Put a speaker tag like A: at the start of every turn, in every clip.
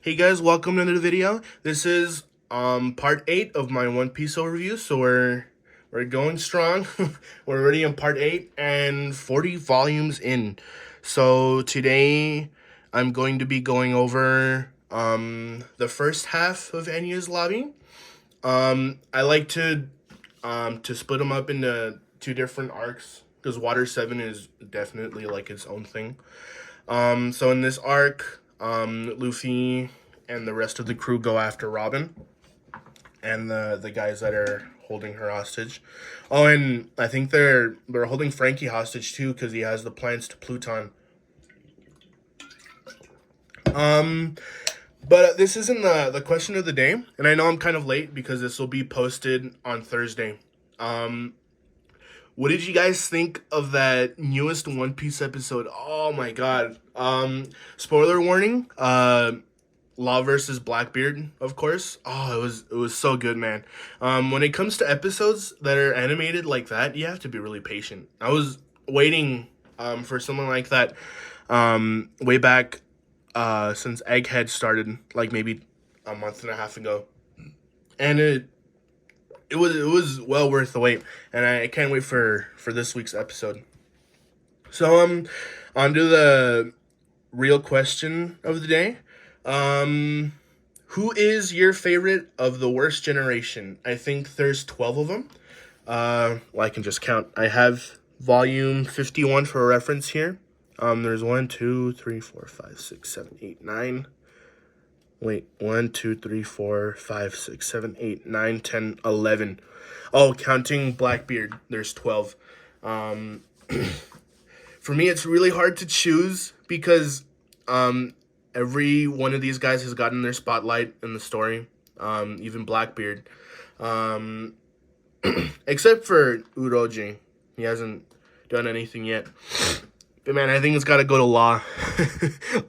A: Hey guys, welcome to the video. This is part 8 of my One Piece overview. So we're going strong. We're already in part 8 and 40 volumes in. So today I'm going to be going over the first half of Enya's lobby. I like to split them up into two different arcs because Water 7 is definitely like its own thing. So in this arc, Luffy and the rest of the crew go after Robin and the guys that are holding her hostage. Oh, and I think they're holding Frankie hostage too because he has the plans to Pluton. But this isn't the question of the day, and I know I'm kind of late because this will be posted on Thursday. What did you guys think of that newest One Piece episode? Oh my god. Spoiler warning. Law versus Blackbeard, of course. Oh, it was so good, man. When it comes to episodes that are animated like that, you have to be really patient. I was waiting for something like that way back since Egghead started, like maybe a month and a half ago. And it was well worth the wait, and I can't wait for this week's episode. So on to the real question of the day. Who is your favorite of the worst generation? I think there's 12 of them. Well, I can just count. I have volume 51 for reference here. There's 1, 2, 3, 4, 5, 6, 7, 8, 9. Wait, 1, 2, 3, 4, 5, 6, 7, 8, 9, 10, 11. Oh, counting Blackbeard, there's 12. For me, it's really hard to choose because every one of these guys has gotten their spotlight in the story, even Blackbeard. Except for Uroji. He hasn't done anything yet. But man, I think it's got to go to Law.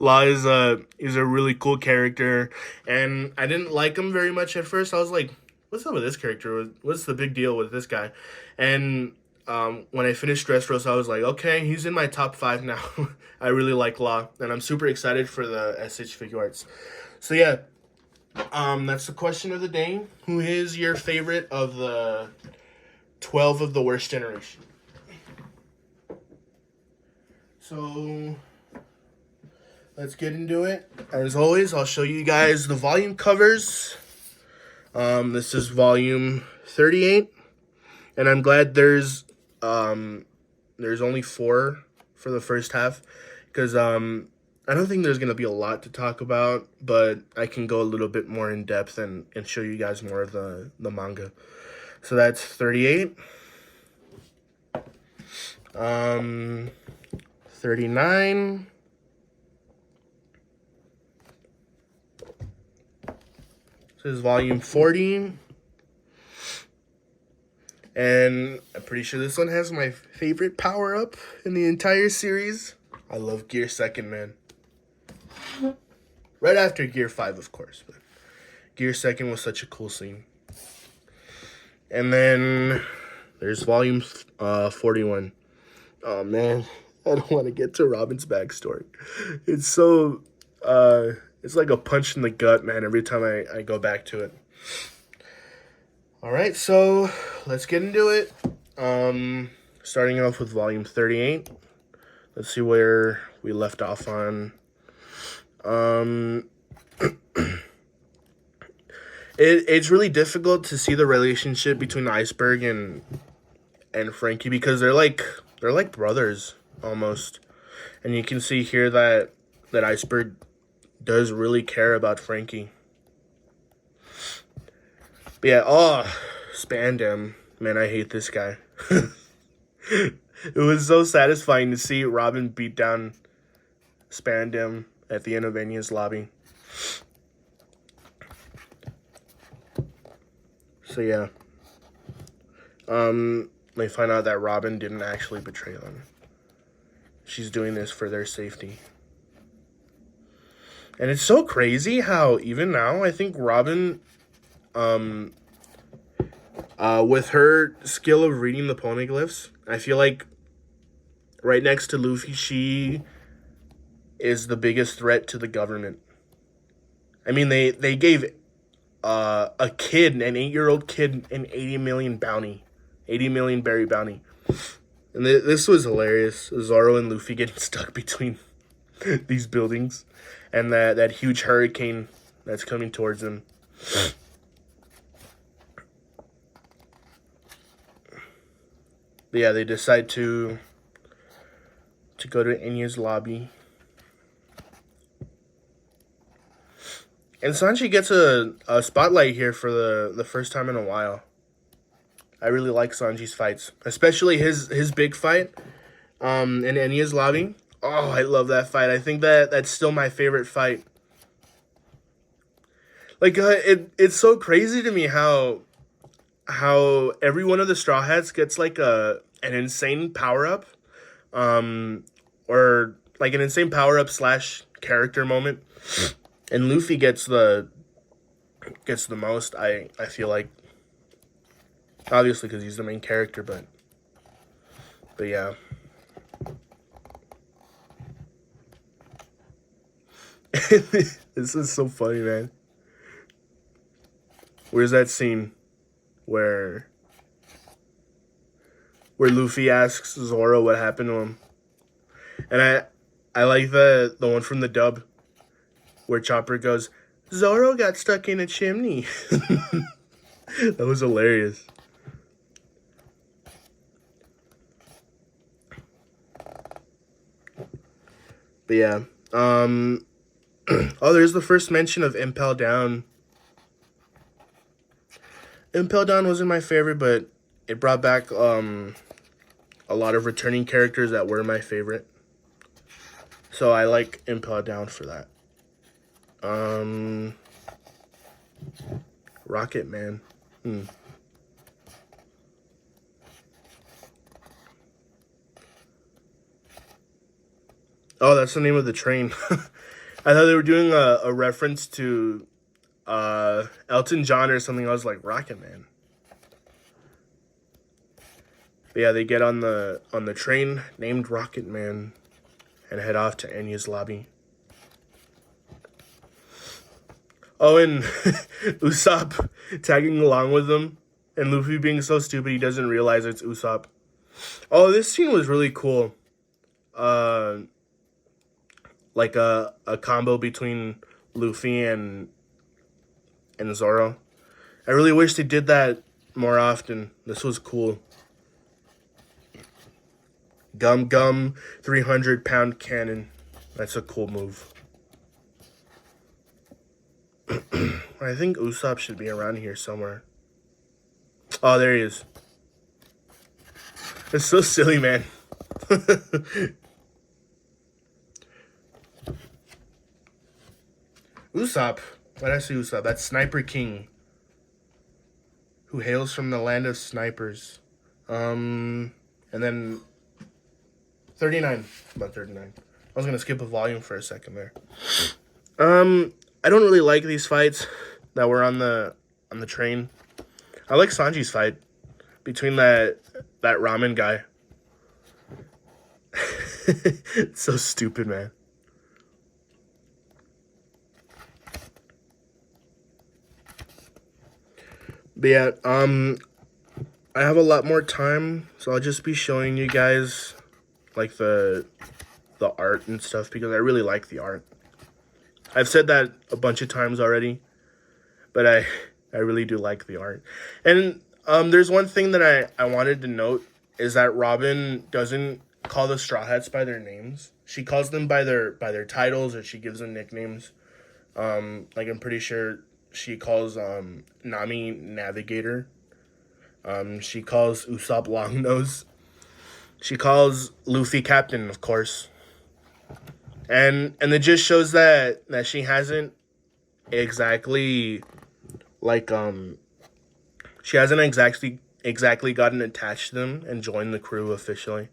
A: Law is a really cool character, and I didn't like him very much at first. I was like, "What's up with this character? What's the big deal with this guy?" And when I finished Dressrosa, I was like, "Okay, he's in my top 5 now." I really like Law, and I'm super excited for the SH figure arts. So yeah, that's the question of the day. Who is your favorite of the 12 of the worst generation? So let's get into it. As always, I'll show you guys the volume covers. This is volume 38, and I'm glad there's only 4 for the first half because I don't think there's gonna be a lot to talk about, but I can go a little bit more in depth and show you guys more of the manga. So that's 38. 39. This is volume 40. And I'm pretty sure this one has my favorite power-up in the entire series. I love Gear 2nd, man. Right after Gear 5, of course. But Gear 2nd was such a cool scene. And then there's volume 41. Oh, man. I don't want to get to Robin's backstory. It's so, it's like a punch in the gut, man, every time I go back to it. All right, so let's get into it. Starting off with volume 38. Let's see where we left off on. It's really difficult to see the relationship between Iceberg and Frankie because they're like brothers almost, and you can see here that Iceberg does really care about Frankie. But yeah, Spandam, man, I hate this guy. It was so satisfying to see Robin beat down Spandam at the end of Enya's lobby. So yeah, they find out that Robin didn't actually betray them. She's doing this for their safety. And it's so crazy how even now I think Robin, with her skill of reading the poneglyphs, I feel like right next to Luffy, she is the biggest threat to the government. I mean, they gave a kid, an 8-year-old kid, an 80 million bounty, 80 million berry bounty. And this was hilarious. Zoro and Luffy getting stuck between these buildings, and that huge hurricane that's coming towards them. But yeah, they decide to go to Enies' lobby. And Sanji gets a spotlight here for the first time in a while. I really like Sanji's fights, especially his big fight in Enies' lobby. Oh, I love that fight. I think that's still my favorite fight. Like, it's so crazy to me how every one of the Straw Hats gets like an insane power up, or like an insane power up / character moment, and Luffy gets the most. I feel like, obviously because he's the main character, but yeah. This is so funny, man. Where's that scene where Luffy asks Zoro what happened to him? And I like the one from the dub where Chopper goes, Zoro got stuck in a chimney. That was hilarious. But yeah, oh, there's the first mention of Impel Down. Impel Down wasn't my favorite, but it brought back a lot of returning characters that were my favorite. So I like Impel Down for that. Rocket Man. Oh, that's the name of the train. I thought they were doing a reference to Elton John or something. I was like, Rocket Man. But yeah, they get on the train named Rocket Man and head off to Enya's lobby. Oh, and Usopp tagging along with them, and Luffy being so stupid he doesn't realize it's Usopp. Oh, this scene was really cool. Like a combo between Luffy and Zoro. I really wish they did that more often. This was cool. Gum 300-pound cannon. That's a cool move. I think Usopp should be around here somewhere. Oh, there he is. It's so silly, man. Usopp. Why did I say Usopp? That's Sniper King, who hails from the land of snipers. And then 39. About 39. I was gonna skip a volume for a second there. I don't really like these fights that were on the train. I like Sanji's fight between that ramen guy. It's so stupid, man. But yeah, I have a lot more time, so I'll just be showing you guys like the art and stuff because I really like the art. I've said that a bunch of times already, but I really do like the art. And there's one thing that I wanted to note is that Robin doesn't call the Straw Hats by their names. She calls them by their titles, or she gives them nicknames. Like I'm pretty sure she calls Nami Navigator. She calls Usopp Longnose. She calls Luffy Captain, of course. And it just shows that she hasn't exactly like she hasn't exactly gotten attached to them and joined the crew officially.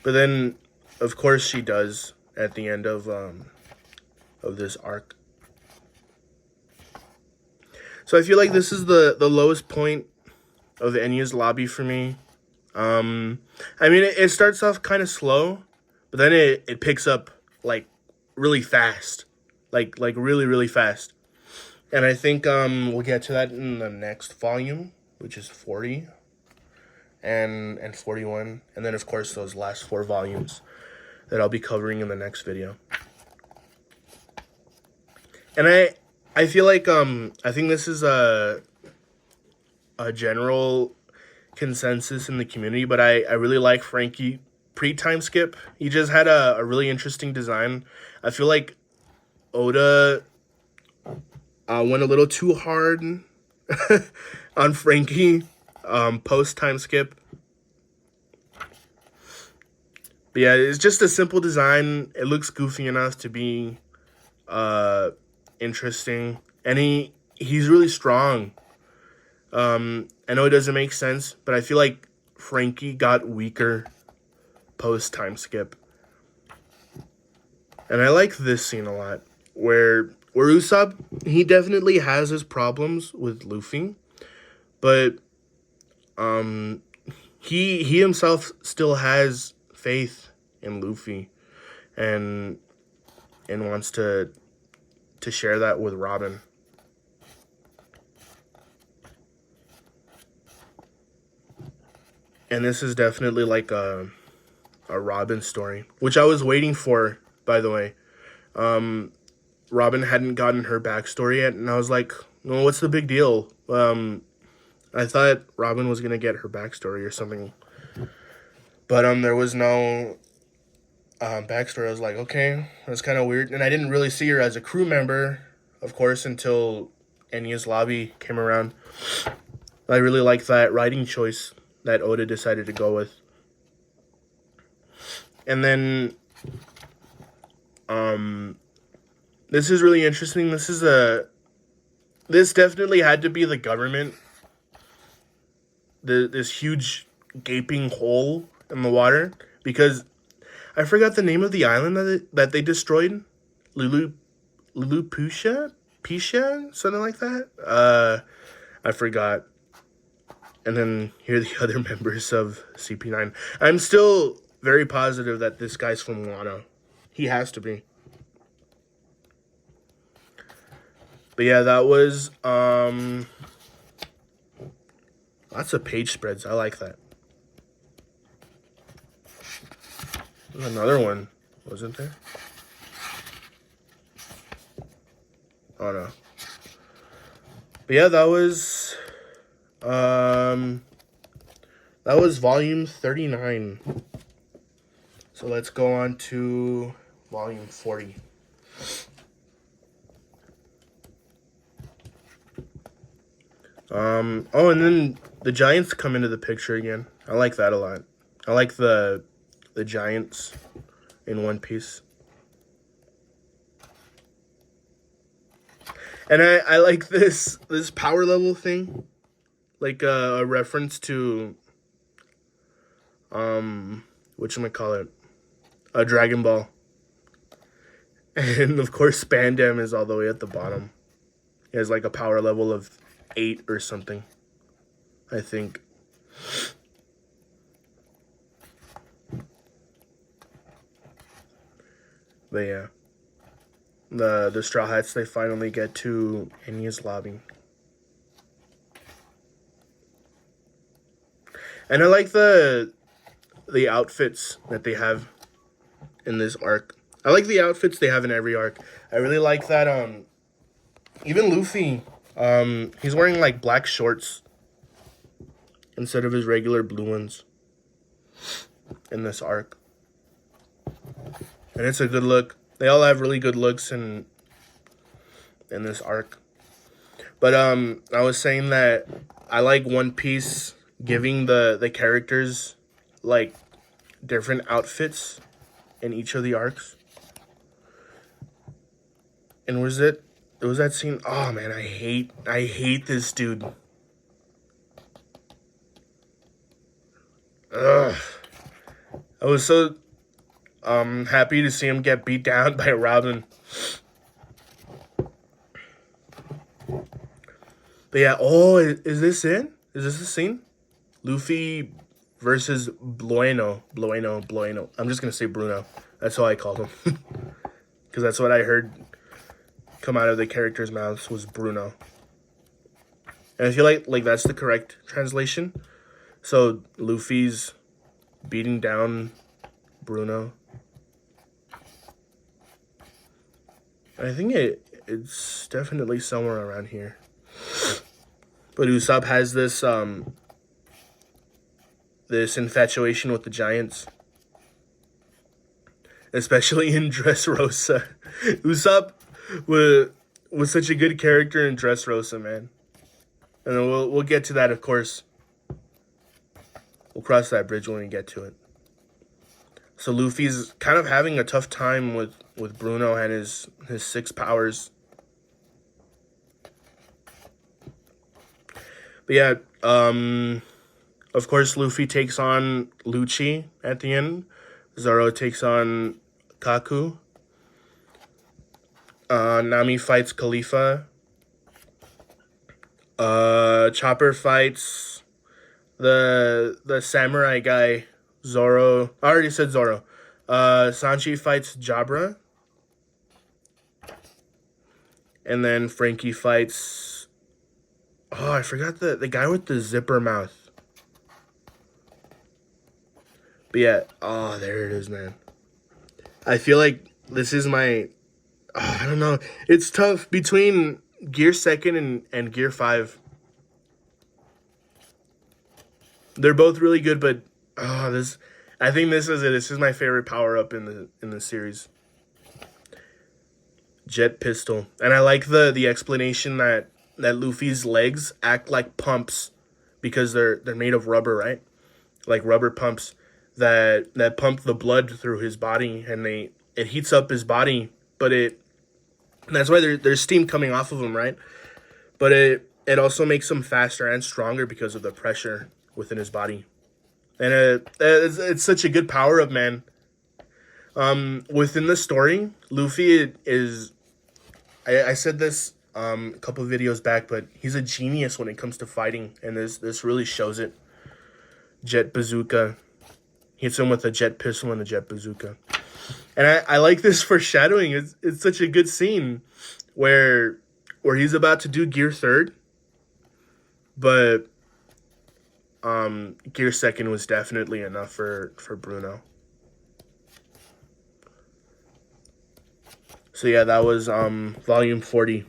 A: But then of course she does at the end of this arc. So I feel like this is the lowest point of Enya's lobby for me. I mean, it starts off kind of slow, but then it picks up like really fast, like really really fast. And I think we'll get to that in the next volume, which is 40 and 41, and then of course those last 4 volumes that I'll be covering in the next video. And I feel like I think this is a general consensus in the community, but I really like Frankie pre-time skip. He just had a really interesting design. I feel like Oda went a little too hard on Frankie post time skip. But yeah, it's just a simple design. It looks goofy enough to be interesting, and he's really strong. I know it doesn't make sense, but I feel like Frankie got weaker post time skip. And I like this scene a lot, where Usopp, he definitely has his problems with Luffy, but he himself still has faith in Luffy, and wants to share that with Robin. And this is definitely like a Robin story, which I was waiting for, by the way. Robin hadn't gotten her backstory yet, and I was like, well, what's the big deal? I thought Robin was gonna get her backstory or something, but there was no backstory. I was like, okay, that's kind of weird. And I didn't really see her as a crew member, of course, until Enies Lobby came around. I really like that writing choice that Oda decided to go with. And then this is really interesting. This definitely had to be the government. This huge gaping hole in the water, because I forgot the name of the island that they destroyed. Pisha, something like that. I forgot. And then here are the other members of CP9. I'm still very positive that this guy's from Wano. He has to be. But yeah, that was lots of page spreads. I like that. There's another one, wasn't there? Oh no. But yeah, that was volume 39. So let's go on to volume 40. Oh, and then the giants come into the picture again. I like that a lot. I like the giants in One Piece. And I like this power level thing, like a reference to whatchamacallit, a Dragon Ball. And of course Spandam is all the way at the bottom. He has like a power level of 8 or something, I think. But yeah, the Straw Hats, they finally get to Enies Lobby. And I like the outfits that they have in this arc. I like the outfits they have in every arc. I really like that even Luffy, he's wearing like black shorts instead of his regular blue ones in this arc. And it's a good look. They all have really good looks in this arc. But I was saying that I like One Piece giving the characters like different outfits in each of the arcs. And was that scene? Oh man, I hate this dude. Ugh. I was so happy to see him get beat down by Robin. But yeah, oh, is this it? Is this the scene? Luffy versus Blueno. I'm just gonna say Bruno. That's all I called him. Because that's what I heard come out of the characters' mouths was Bruno. And I feel like that's the correct translation. So Luffy's beating down Bruno. I think it's definitely somewhere around here. But Usopp has this this infatuation with the giants. Especially in Dressrosa. Usopp was such a good character in Dressrosa, man. And we'll get to that, of course. We'll cross that bridge when we get to it. So Luffy's kind of having a tough time with Bruno and his 6 powers. But yeah, of course Luffy takes on Lucci at the end. Zoro takes on Kaku. Nami fights Khalifa. Chopper fights the samurai guy, Zoro. I already said Zoro. Sanji fights Jabra. And then Frankie fights... Oh, I forgot the guy with the zipper mouth. But yeah, oh, there it is, man. I feel like this is my... Oh, I don't know. It's tough between Gear 2nd and Gear 5. They're both really good, but I think this is it. This is my favorite power up in the series. Jet pistol. And I like the explanation that Luffy's legs act like pumps because they're made of rubber, right? Like rubber pumps that pump the blood through his body, and it heats up his body, but that's why there's steam coming off of him, right? But it also makes him faster and stronger because of the pressure within his body. And it's such a good power up, man. Within the story, Luffy is... I said this a couple of videos back, but he's a genius when it comes to fighting, and this really shows it. Jet bazooka. Hits him with a jet pistol and a jet bazooka. And I like this foreshadowing. It's such a good scene where he's about to do Gear 3rd, but Gear 2nd was definitely enough for Bruno. So yeah, that was volume 40.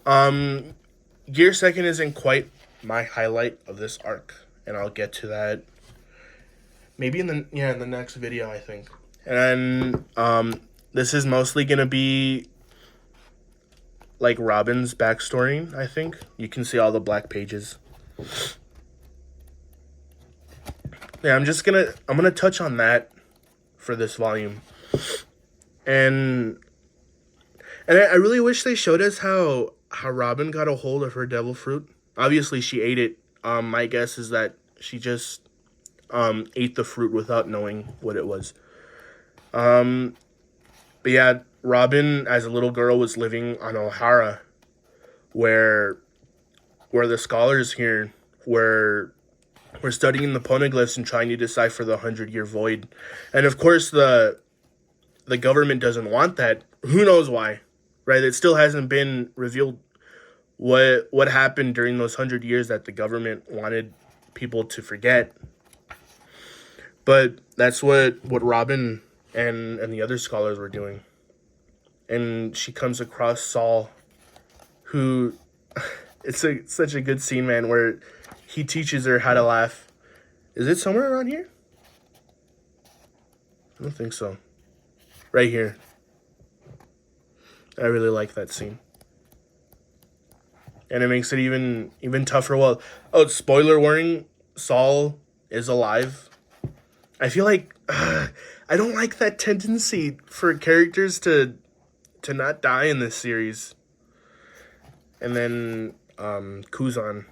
A: Gear 2nd isn't quite my highlight of this arc, and I'll get to that maybe in the next video, I think. And this is mostly gonna be like Robin's backstory, I think. You can see all the black pages. Yeah, I'm gonna touch on that for this volume. And I really wish they showed us how Robin got a hold of her devil fruit. Obviously she ate it. My guess is that she just ate the fruit without knowing what it was. But yeah, Robin as a little girl was living on O'Hara, where the scholars here were studying the poneglyphs and trying to decipher the 100-year void. And of course the government doesn't want that. Who knows why, right? It still hasn't been revealed what happened during those 100 years that the government wanted people to forget. But that's what Robin and the other scholars were doing. And she comes across Saul, who... It's such a good scene, man, where he teaches her how to laugh. Is it somewhere around here? I don't think so. Right here. I really like that scene. And it makes it even tougher. Well, spoiler warning, Saul is alive. I feel like I don't like that tendency for characters to not die in this series. And then Kuzan.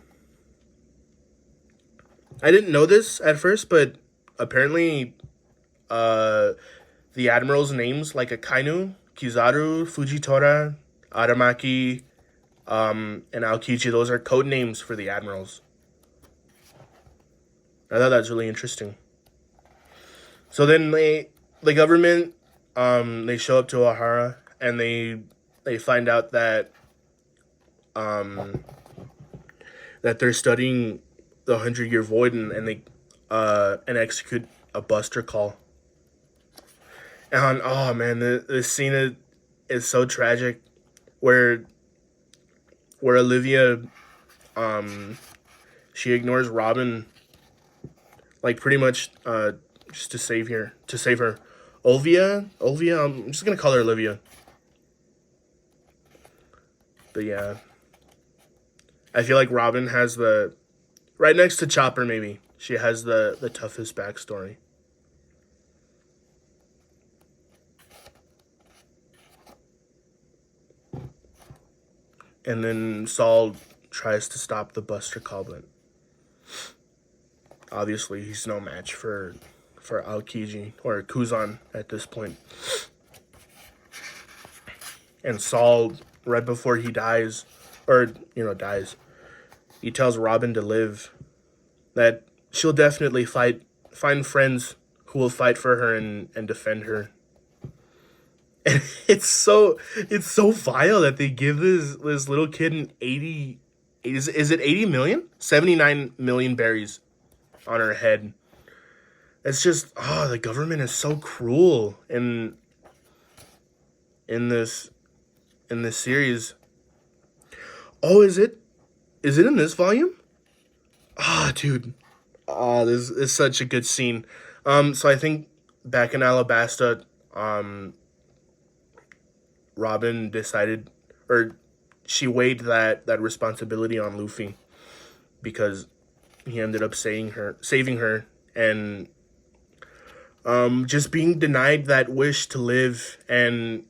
A: I didn't know this at first, but apparently the admirals' names, like Akainu, Kizaru, Fujitora, Aramaki, and Aokichi, those are code names for the admirals. I thought that's really interesting. So then the government, they show up to O'Hara and they find out that that they're studying the 100-year void, and they and execute a buster call. And oh man, this scene is so tragic, where Olivia, she ignores Robin, like pretty much just to save her. Olivia, I'm just gonna call her Olivia. But yeah, I feel like Robin has right next to Chopper, maybe she has the toughest backstory. And then Saul tries to stop the Buster Call. Obviously, he's no match for Aokiji or Kuzan at this point. And Saul, right before he dies, dies, he tells Robin to live, that she'll definitely find friends who will fight for her and defend her. And it's so vile that they give this little kid an 80, is it 80 million? 79 million berries on her head. It's just, the government is so cruel in this series. Oh, is it in this volume? Dude. This is such a good scene. So I think back in Alabasta, Robin decided, or she weighed that responsibility on Luffy, because he ended up saving her, and just being denied that wish to live, and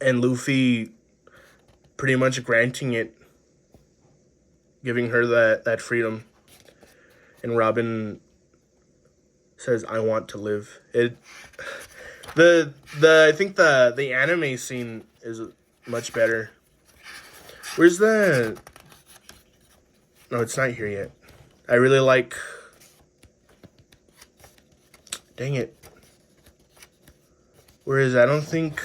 A: Luffy pretty much granting it, giving her that freedom. And Robin says, "I want to live." I think the anime scene is much better. Where's the? No, it's not here yet. I really like. Dang it. Where is it? I don't think.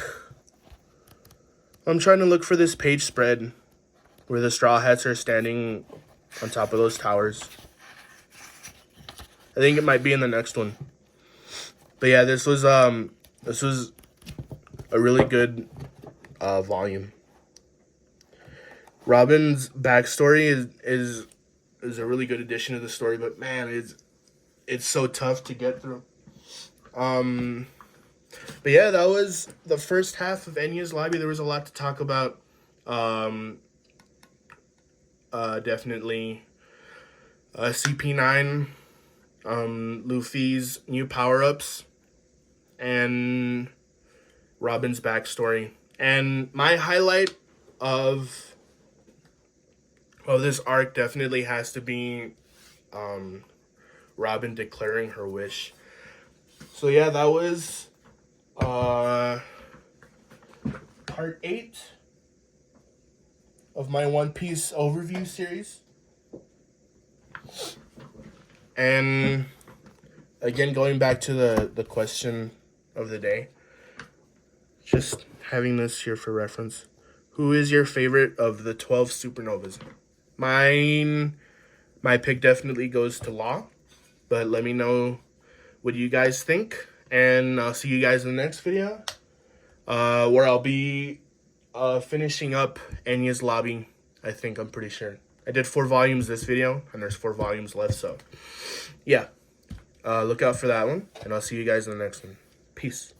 A: I'm trying to look for this page spread where the Straw Hats are standing on top of those towers. I think it might be in the next one. But yeah, this was a really good volume. Robin's backstory is a really good addition to the story, but man, it's so tough to get through. But yeah, that was the first half of Enies Lobby. There was a lot to talk about. Definitely CP9, Luffy's new power-ups, and Robin's backstory. And my highlight of this arc definitely has to be Robin declaring her wish. So yeah, that was part 8 of my One Piece overview series. And again, going back to the question of the day, just having this here for reference. Who is your favorite of the 12 supernovas? My pick definitely goes to Law, but let me know what you guys think, and I'll see you guys in the next video, where I'll be finishing up Enies Lobby. I'm pretty sure. I did 4 volumes this video, and there's 4 volumes left, so yeah. Look out for that one, and I'll see you guys in the next one. Peace.